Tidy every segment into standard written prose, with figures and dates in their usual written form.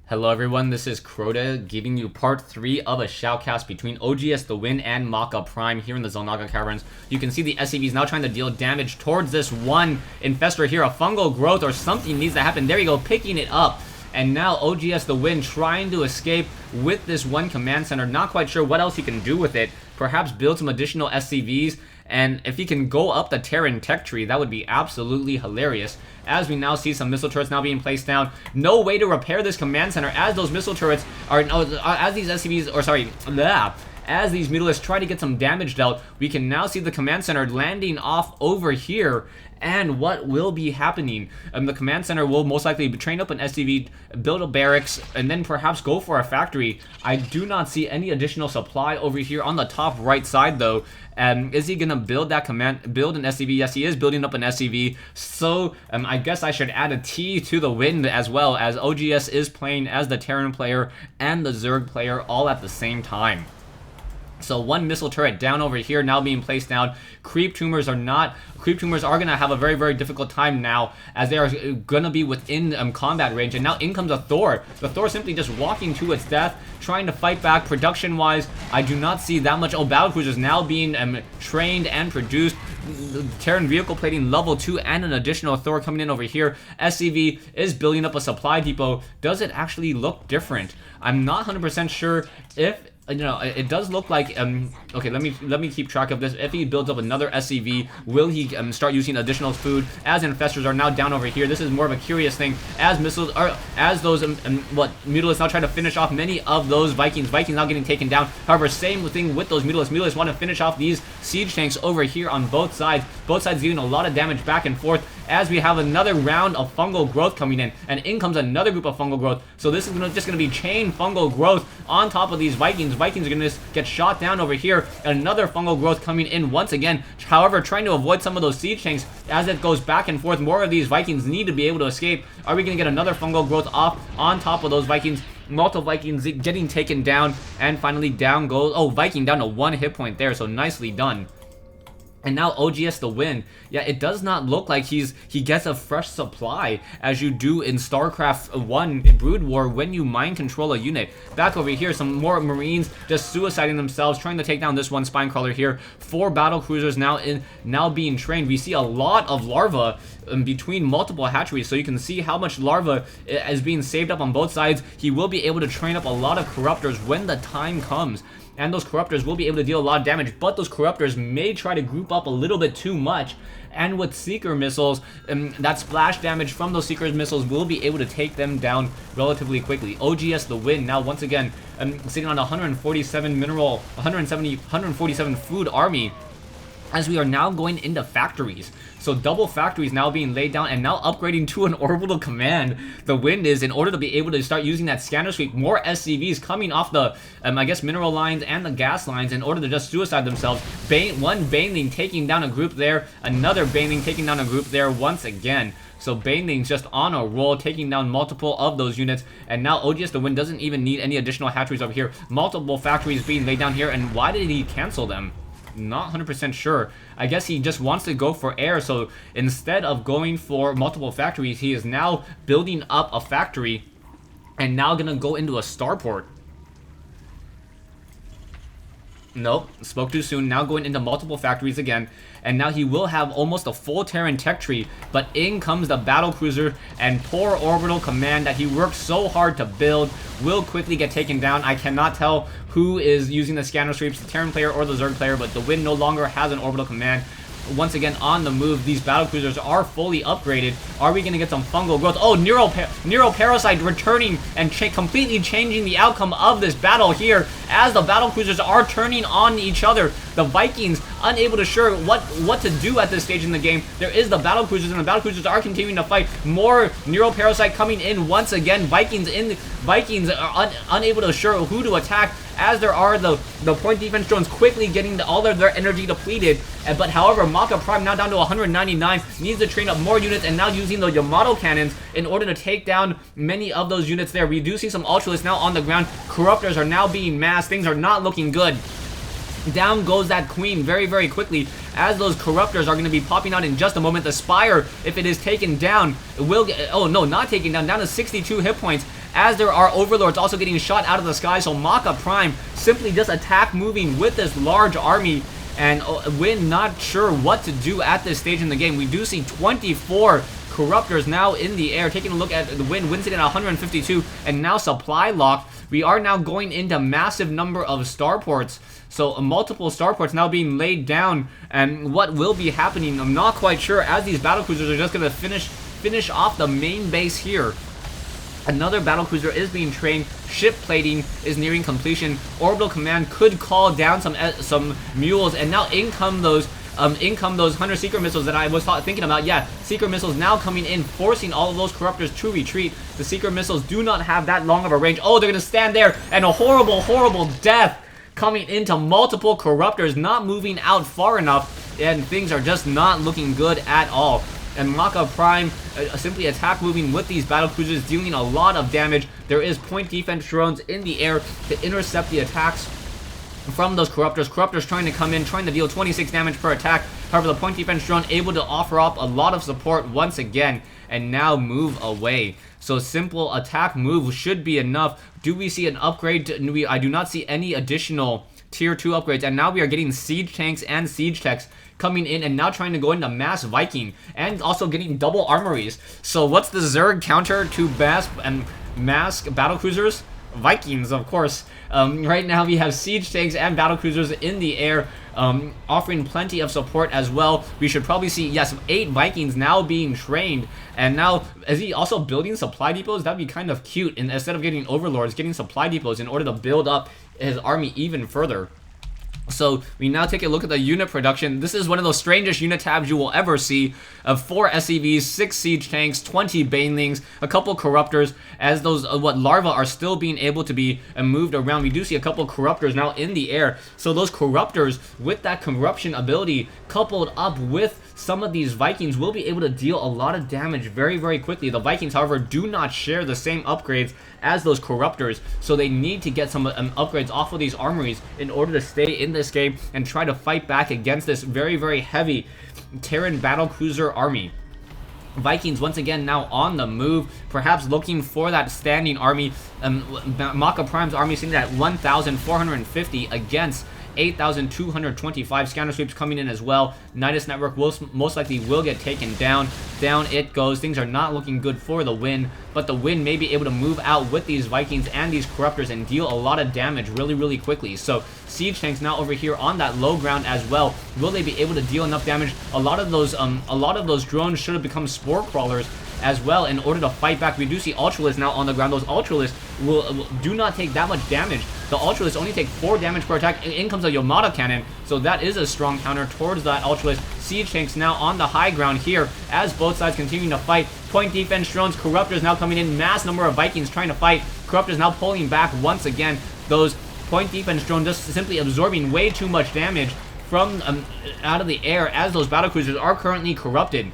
Hello everyone, this is Crota giving you part 3 of a shoutcast between OGS The Win and Maka Prime here in the Xel'Naga Caverns. You can see the SCV is now trying to deal damage towards this one infestor here. A fungal growth or something needs to happen. There you go, picking it up. And now OGS The Win trying to escape with this one command center. Not quite sure what else he can do with it. Perhaps build some additional SCVs. And if he can go up the Terran tech tree, that would be absolutely hilarious. As we now see some missile turrets now being placed down. No way to repair this command center as those missile turrets are, as these SCVs, or sorry, as these mutalisks try to get some damage dealt. We can now see the command center landing off over here. And what will be happening? The command center will most likely train up an SCV, build a barracks, and then perhaps go for a factory. I do not see any additional supply over here on the top right side though. Is he gonna build that build an SCV? Yes, he is building up an SCV. So I guess I should add a T to the win as well, as OGS is playing as the Terran player and the Zerg player all at the same time. So one missile turret down over here now being placed down. Creep tumors are gonna have a very, very difficult time now, as they are gonna be within combat range. And now in comes a Thor. The Thor simply just walking to its death, trying to fight back. Production wise, I do not see that much. Oh, battle cruisers now being trained and produced. Terran vehicle plating level 2 and an additional Thor coming in over here. SCV is building up a supply depot. Does it actually look different? I'm not 100% sure if, you know, it does look like, okay, let me keep track of this. If he builds up another SCV, will he start using additional food? As infestors are now down over here, this is more of a curious thing. As missiles are, as those mutalisks now try to finish off many of those Vikings now getting taken down. However, same thing with those mutalisks want to finish off these siege tanks over here on both sides getting a lot of damage back and forth, as we have another round of fungal growth coming in, and in comes another group of fungal growth. So this is just going to be chain fungal growth on top of these Vikings. Vikings are going to get shot down over here. Another fungal growth coming in once again. However, trying to avoid some of those siege tanks as it goes back and forth. More of these Vikings need to be able to escape. Are we going to get another fungal growth off on top of those Vikings? Multiple Vikings getting taken down, and finally down goes, oh, Viking down to 1 hit point there, so nicely done. And now OGS The Win. Yeah, it does not look like he gets a fresh supply as you do in StarCraft 1 Brood War when you mind control a unit. Back over here, some more Marines just suiciding themselves, trying to take down this one spine crawler here. 4 battle cruisers now being trained. We see a lot of larvae between multiple hatcheries, so you can see how much larva is being saved up on both sides. He will be able to train up a lot of corruptors when the time comes. And those corruptors will be able to deal a lot of damage, but those corruptors may try to group up a little bit too much. And with seeker missiles, that splash damage from those seeker missiles will be able to take them down relatively quickly. OGS The Win now once again sitting on 147 food army, as we are now going into factories. So double factories now being laid down and now upgrading to an orbital command. The Wind is, in order to be able to start using that scanner sweep, more SCVs coming off the, I guess, mineral lines and the gas lines in order to just suicide themselves. One Baneling taking down a group there, another Baneling taking down a group there once again. So Baneling's just on a roll, taking down multiple of those units. And now OGS The Wind doesn't even need any additional hatcheries over here. Multiple factories being laid down here, and why did he cancel them? Not 100% sure. I guess he just wants to go for air, so instead of going for multiple factories, he is now building up a factory and now gonna go into a starport. Nope, spoke too soon. Now going into multiple factories again, and now he will have almost a full Terran tech tree, but in comes the battle cruiser, and poor orbital command that he worked so hard to build will quickly get taken down. I cannot tell who is using the scanner sweeps, the Terran player or the Zerg player, but the Wind no longer has an orbital command. Once again on the move, these battle cruisers are fully upgraded. Are we going to get some fungal growth? Oh, Neural Parasite returning and completely changing the outcome of this battle here, as the battle cruisers are turning on each other. The Vikings unable to sure what to do at this stage in the game. There is the battle cruisers, and the battle cruisers are continuing to fight. More Neural Parasite coming in once again. Vikings are unable to sure who to attack, as there are the point defense drones quickly getting all of their energy depleted. But however, Maka Prime now down to 199, needs to train up more units, and now using the Yamato cannons in order to take down many of those units there. We do see some Ultralists now on the ground. Corruptors are now being massed. Things are not looking good. Down goes that queen very, very quickly. as those Corruptors are going to be popping out in just a moment. The Spire, if it is taken down, it will get, oh no, not taken down to 62 hit points, as there are Overlords also getting shot out of the sky. So Maka Prime simply just attack moving with this large army, and Win not sure what to do at this stage in the game. We do see 24 Corruptors now in the air. Taking a look at the Win, Win's sitting at 152, and now supply locked. We are now going into massive number of starports. So multiple starports now being laid down, and what will be happening, I'm not quite sure, as these battlecruisers are just going to finish off the main base here. Another battlecruiser is being trained. Ship plating is nearing completion. Orbital command could call down some mules, and now in come those Hunter Seeker missiles that I was thinking about. Yeah, Seeker missiles now coming in, forcing all of those Corruptors to retreat. The Seeker missiles do not have that long of a range. Oh, they're gonna stand there, and a horrible death coming into multiple Corruptors, not moving out far enough, and things are just not looking good at all. And Maka Prime simply attack moving with these battlecruisers, dealing a lot of damage. There is point defense drones in the air to intercept the attacks from those Corruptors. Corruptors trying to come in, trying to deal 26 damage per attack. However, the point defense drone able to offer up a lot of support once again, and now move away. So simple attack move should be enough. Do we see an upgrade? I do not see any additional tier 2 upgrades, and now we are getting siege tanks and siege techs coming in, and now trying to go into mass Viking, and also getting double armories. So what's the Zerg counter to mass battlecruisers? Vikings, of course. Right now we have siege tanks and battlecruisers in the air, offering plenty of support as well. We should probably see, yes, 8 Vikings now being trained, and now is he also building supply depots? That'd be kind of cute, and instead of getting Overlords, getting supply depots in order to build up his army even further. So we now take a look at the unit production. This is one of those strangest unit tabs you will ever see, of 4 SCVs, 6 siege tanks, 20 banelings, a couple Corruptors, as those larvae are still being able to be moved around. We do see a couple Corruptors now in the air. So those Corruptors with that corruption ability coupled up with some of these Vikings will be able to deal a lot of damage very quickly. The Vikings, however, do not share the same upgrades as those Corruptors, so they need to get some upgrades off of these armories in order to stay in this game and try to fight back against this very heavy Terran battlecruiser army. Vikings once again now on the move, perhaps looking for that standing army. Maka Prime's army sitting at 1,450 against 8,225. Scanner sweeps coming in as well. Nidus Network most likely will get taken down. Down it goes. Things are not looking good for the Win, but the Win may be able to move out with these Vikings and these Corruptors and deal a lot of damage really quickly. So siege tanks now over here on that low ground as well. Will they be able to deal enough damage? A lot of those drones should have become spore crawlers as well in order to fight back. We do see Ultralists now on the ground. Those Ultralists do not take that much damage. The Ultralists only take 4 damage per attack. In comes a Yamada cannon, so that is a strong counter towards that Ultralist. Siege tanks now on the high ground here as both sides continue to fight. Point defense drones, Corruptors now coming in. Mass number of Vikings trying to fight. Corruptors now pulling back once again. Those point defense drones just simply absorbing way too much damage from out of the air as those battlecruisers are currently corrupted,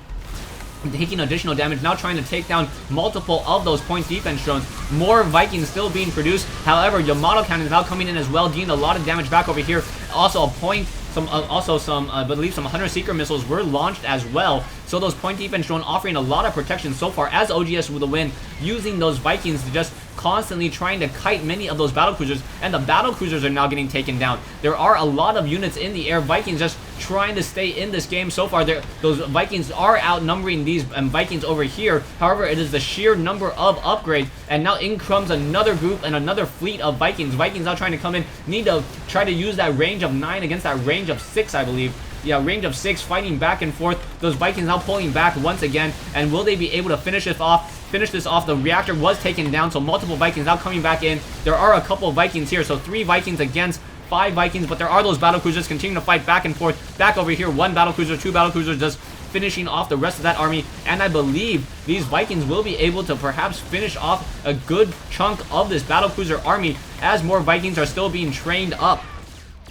taking additional damage, now trying to take down multiple of those point defense drones. More Vikings still being produced. However, Yamato cannon is now coming in as well, dealing a lot of damage back over here. Also, I believe some Hunter Seeker missiles were launched as well. So those point defense drone offering a lot of protection so far as OGS with the Win, using those Vikings to just constantly trying to kite many of those battlecruisers, and the battlecruisers are now getting taken down. There are a lot of units in the air. Vikings just trying to stay in this game so far. Those Vikings are outnumbering these Vikings over here. However, it is the sheer number of upgrades, and now in comes another group and another fleet of Vikings. Vikings now trying to come in, need to try to use that range of 9 against that range of 6, I believe. Yeah, range of 6, fighting back and forth. Those Vikings now pulling back once again, and will they be able to finish this off? The reactor was taken down, so multiple Vikings now coming back in. There are a couple of Vikings here, so 3 Vikings against 5 Vikings, but there are those battlecruisers continuing to fight back and forth. Back over here, 1 battlecruiser, 2 battlecruisers just finishing off the rest of that army, and I believe these Vikings will be able to perhaps finish off a good chunk of this battlecruiser army as more Vikings are still being trained up.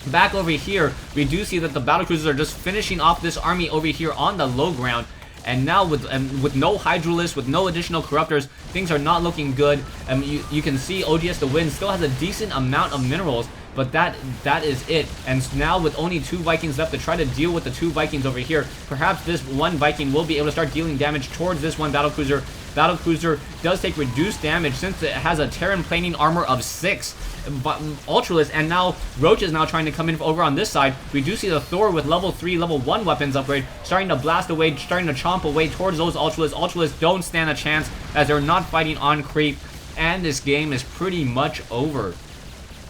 Back over here, we do see that the battlecruisers are just finishing off this army over here on the low ground. And now with no Hydralists, with no additional Corruptors, things are not looking good. You can see OGS the Win still has a decent amount of minerals, but that is it. And now with only 2 Vikings left to try to deal with the 2 Vikings over here, perhaps this one Viking will be able to start dealing damage towards this one battlecruiser. Battlecruiser does take reduced damage since it has a Terran planing armor of 6. Ultralisk, and now Roach is now trying to come in over on this side. We do see the Thor with level 3, level 1 weapons upgrade, starting to blast away, starting to chomp away towards those Ultralisk. Ultralisk don't stand a chance as they're not fighting on creep, and this game is pretty much over.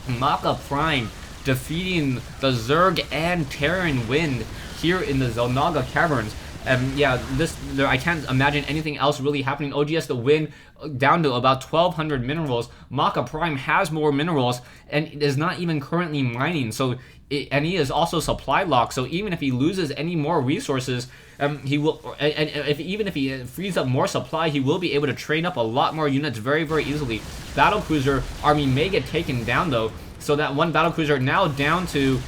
Maka Prime defeating the Zerg and Terran Wind here in the Xel'Naga Caverns. Yeah, I can't imagine anything else really happening. OGS the win down to about 1,200 minerals. Maka Prime has more minerals and is not even currently mining. And he is also supply locked. So even if he loses any more resources, he will. Even if he frees up more supply, he will be able to train up a lot more units very, very easily. Battlecruiser army may get taken down though. So that one battlecruiser now down to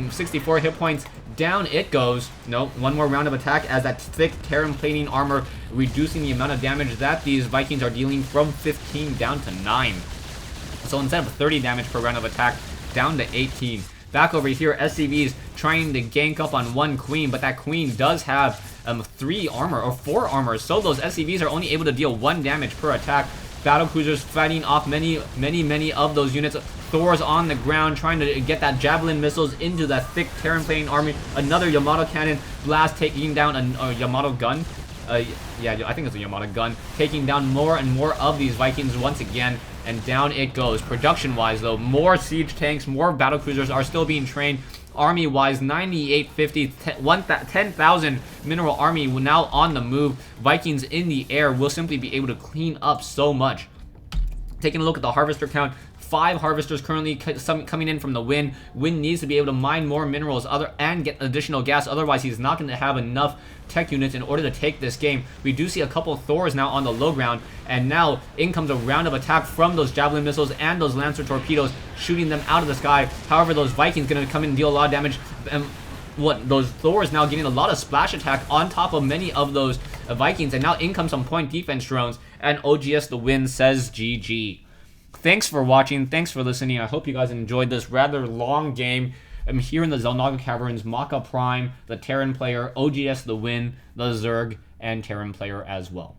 64 hit points. Down it goes. No, one more round of attack as that thick Terran plating armor reducing the amount of damage that these Vikings are dealing from 15 down to 9. So instead of 30 damage per round of attack, down to 18. Back over here, SCVs trying to gank up on one queen, but that queen does have 3 armor or 4 armor. So those SCVs are only able to deal 1 damage per attack. Battlecruisers fighting off many of those units. Thor's on the ground trying to get that javelin missiles into that thick Terran plating army. Another Yamato cannon blast taking down a Yamato gun. Yeah, I think it's a Yamato gun. Taking down more and more of these Vikings once again. And down it goes. Production-wise, though, more siege tanks, more battlecruisers are still being trained. Army-wise, 9850, 10,000 mineral army now on the move. Vikings in the air will simply be able to clean up so much. Taking a look at the harvester count, 5 harvesters currently coming in from the Wind. Wind needs to be able to mine more minerals and get additional gas, otherwise he's not going to have enough tech units in order to take this game. We do see a couple Thors now on the low ground, and now in comes a round of attack from those javelin missiles and those Lancer torpedoes, shooting them out of the sky. However, those Vikings going to come in and deal a lot of damage. Those Thors now getting a lot of splash attack on top of many of those Vikings, and now in comes some point defense drones, and OGS the Win says GG. Thanks for watching, thanks for listening. I hope you guys enjoyed this rather long game. I'm here in the Xel'Naga Caverns, Maka Prime, the Terran player, OGS the Win, the Zerg, and Terran player as well.